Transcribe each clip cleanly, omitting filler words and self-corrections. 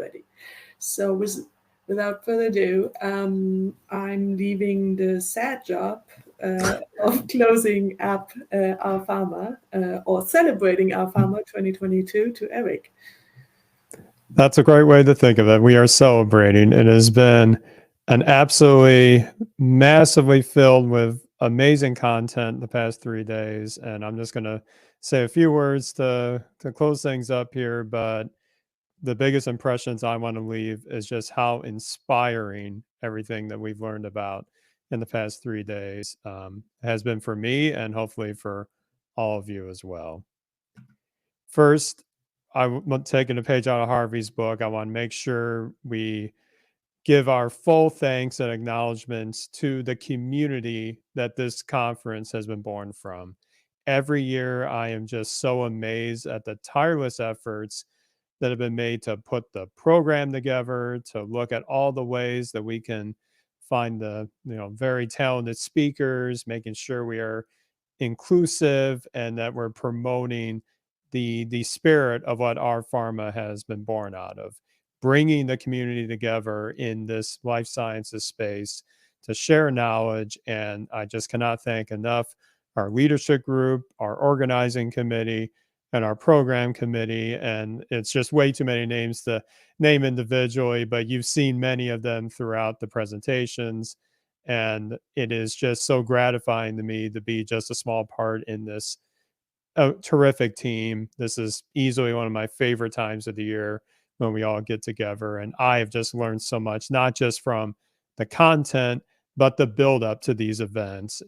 already. So without further ado, I'm leaving the sad job of closing up our Pharma or celebrating our Pharma 2022 to Eric. That's a great way to think of it. We are celebrating. It has been an absolutely massively filled with amazing content the past 3 days. And I'm just going to say a few words to close things up here. But the biggest impressions I want to leave is just how inspiring everything that we've learned about in the past 3 days has been for me and hopefully for all of you as well. First, I'm taking a page out of Harvey's book. I want to make sure we give our full thanks and acknowledgments to the community that this conference has been born from. Every year, I am just so amazed at the tireless efforts that have been made to put the program together, to look at all the ways that we can find the very talented speakers, making sure we are inclusive and that we're promoting the spirit of what our pharma has been born out of, bringing the community together in this life sciences space to share knowledge. And I just cannot thank enough our leadership group, our organizing committee, and our program committee. And it's just way too many names to name individually, but you've seen many of them throughout the presentations. And it is just so gratifying to me to be just a small part in this terrific team. This is easily one of my favorite times of the year when we all get together. And I have just learned so much, not just from the content, but the build up to these events,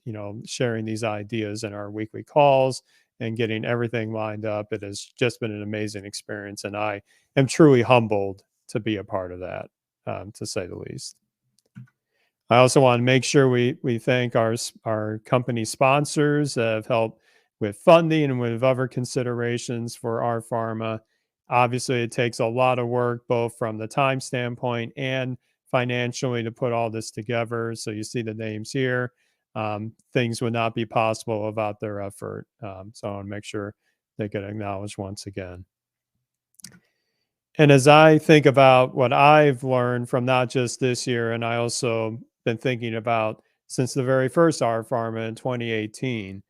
sharing these ideas in our weekly calls and getting everything lined up. It has just been an amazing experience. And I am truly humbled to be a part of that, to say the least. I also want to make sure we thank our company sponsors that have helped with funding and with other considerations for our pharma. Obviously, it takes a lot of work, both from the time standpoint and financially, to put all this together. So you see the names here. Things would not be possible without their effort. So I want to make sure they get acknowledged once again. And as I think about what I've learned from not just this year, and I also been thinking about since the very first our Pharma in 2018,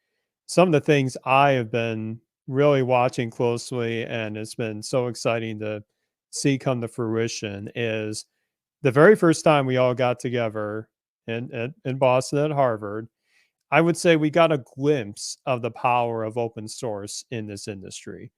some of the things I have been really watching closely, and it's been so exciting to see come to fruition, is the very first time we all got together in Boston at Harvard. I would say we got a glimpse of the power of open source in this industry.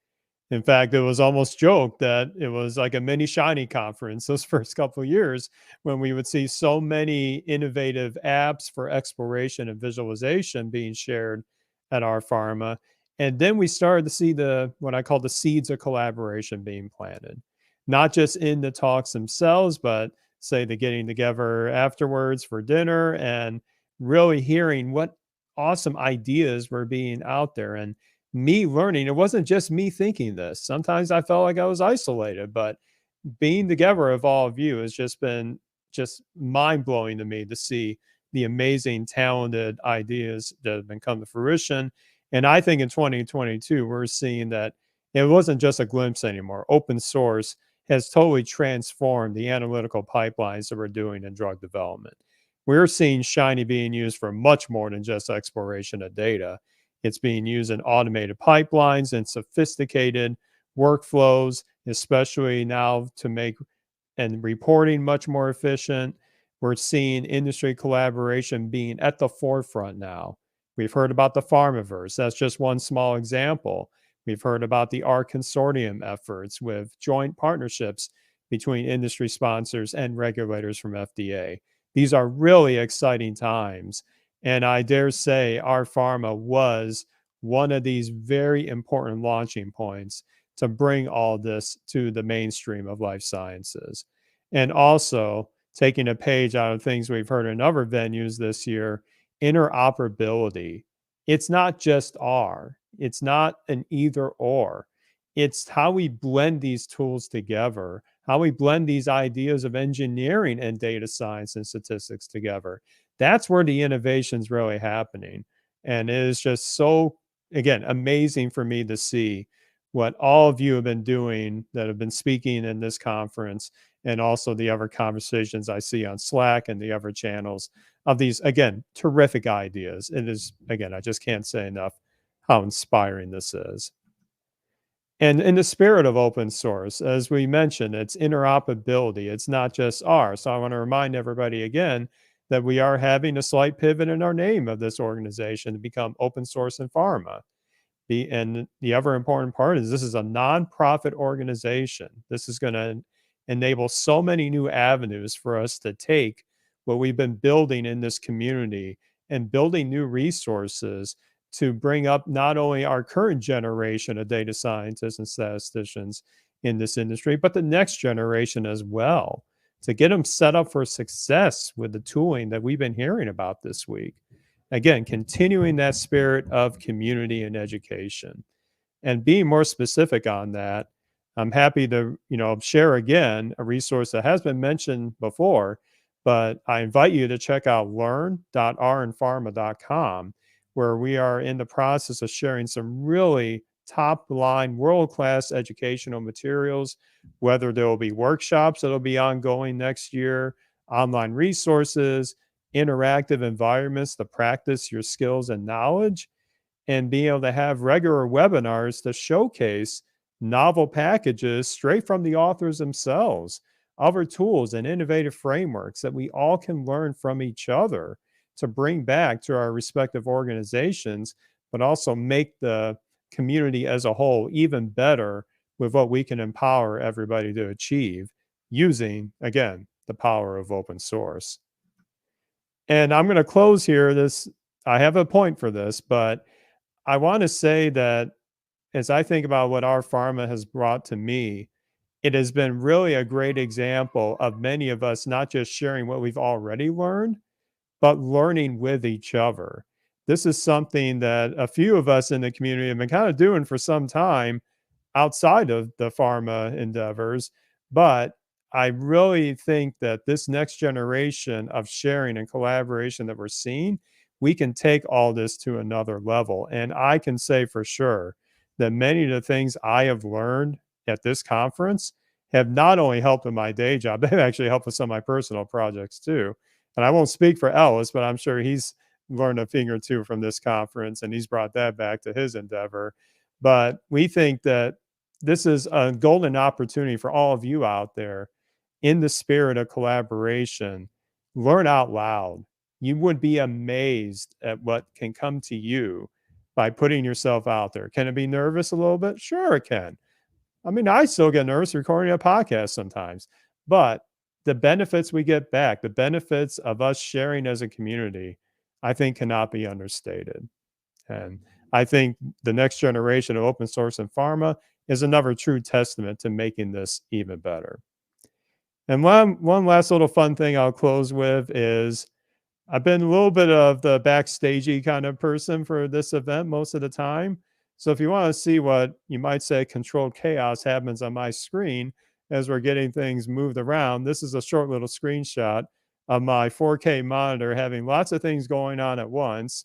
In fact, it was almost joked that it was like a mini Shiny conference those first couple of years when we would see so many innovative apps for exploration and visualization being shared at our pharma. And then we started to see what I call the seeds of collaboration being planted, not just in the talks themselves, but say the getting together afterwards for dinner and really hearing what awesome ideas were being out there. And me learning, it wasn't just me thinking this. Sometimes I felt like I was isolated, but being together of all of you has just been just mind-blowing to me to see the amazing, talented ideas that have been come to fruition. And I think in 2022, we're seeing that it wasn't just a glimpse anymore. Open source has totally transformed the analytical pipelines that we're doing in drug development. We're seeing Shiny being used for much more than just exploration of data. It's being used in automated pipelines and sophisticated workflows, especially now to make and reporting much more efficient. We're seeing industry collaboration being at the forefront now. We've heard about the Pharmaverse. That's just one small example. We've heard about the R consortium efforts with joint partnerships between industry sponsors and regulators from FDA. These are really exciting times. And I dare say our pharma was one of these very important launching points to bring all this to the mainstream of life sciences. And also taking a page out of things we've heard in other venues this year, interoperability. It's not just R. It's not an either or. It's how we blend these tools together, how we blend these ideas of engineering and data science and statistics together. That's where the innovation's really happening. And it is just so, again, amazing for me to see what all of you have been doing that have been speaking in this conference, and also the other conversations I see on Slack and the other channels of these, again, terrific ideas. It is, again, I just can't say enough how inspiring this is. And in the spirit of open source, as we mentioned, it's interoperability. It's not just R. So I want to remind everybody again that we are having a slight pivot in our name of this organization to become Open Source and Pharma. And the other important part is this is a nonprofit organization. This is going to enable so many new avenues for us to take what we've been building in this community and building new resources to bring up not only our current generation of data scientists and statisticians in this industry, but the next generation as well, to get them set up for success with the tooling that we've been hearing about this week. Again, continuing that spirit of community and education. And being more specific on that, I'm happy to, share again a resource that has been mentioned before, but I invite you to check out learn.randpharma.com, where we are in the process of sharing some really top line, world class educational materials, whether there will be workshops that will be ongoing next year, online resources, interactive environments to practice your skills and knowledge, and being able to have regular webinars to showcase novel packages straight from the authors themselves, other tools and innovative frameworks that we all can learn from each other to bring back to our respective organizations, but also make the community as a whole even better with what we can empower everybody to achieve using, again, the power of open source. And I'm going to close here. I have a point for this, but I want to say that as I think about what our pharma has brought to me, it has been really a great example of many of us not just sharing what we've already learned, but learning with each other. This is something that a few of us in the community have been kind of doing for some time outside of the pharma endeavors. But I really think that this next generation of sharing and collaboration that we're seeing, we can take all this to another level. And I can say for sure that many of the things I have learned at this conference have not only helped in my day job, they've actually helped with some of my personal projects too. And I won't speak for Ellis, but I'm sure he's learned a thing or two from this conference and he's brought that back to his endeavor. But we think that this is a golden opportunity for all of you out there in the spirit of collaboration. Learn out loud. You would be amazed at what can come to you by putting yourself out there. Can it be nervous a little bit? Sure, it can. I mean, I still get nervous recording a podcast sometimes, but the benefits we get back, the benefits of us sharing as a community, I think cannot be understated. And I think the next generation of open source and pharma is another true testament to making this even better. And one last little fun thing I'll close with is I've been a little bit of the backstagey kind of person for this event most of the time. So if you want to see what you might say controlled chaos happens on my screen as we're getting things moved around, this is a short little screenshot of my 4K monitor having lots of things going on at once,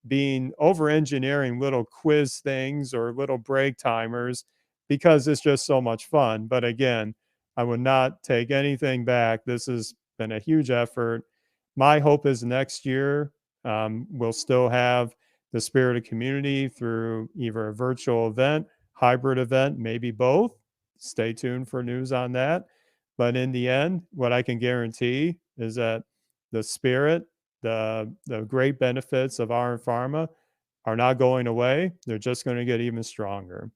being over engineering little quiz things or little break timers because it's just so much fun. But again, I would not take anything back. This has been a huge effort. My hope is next year we'll still have the spirit of community through either a virtual event, hybrid event, maybe both. Stay tuned for news on that. But in the end, what I can guarantee is that the spirit, the great benefits of R and Pharma are not going away. They're just going to get even stronger.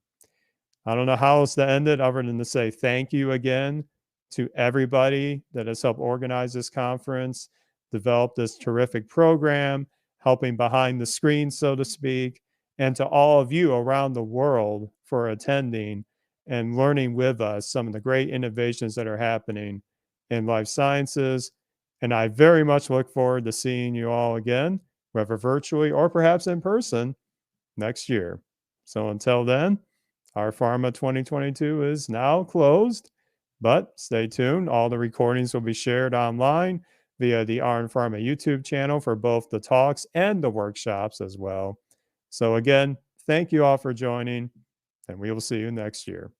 I don't know how else to end it other than to say thank you again to everybody that has helped organize this conference, develop this terrific program, helping behind the screen, so to speak, and to all of you around the world for attending and learning with us some of the great innovations that are happening in life sciences. And I very much look forward to seeing you all again, whether virtually or perhaps in person next year. So until then, our Pharma 2022 is now closed, but stay tuned. All the recordings will be shared online via the R and Pharma YouTube channel for both the talks and the workshops as well. So again, thank you all for joining. and we will see you next year.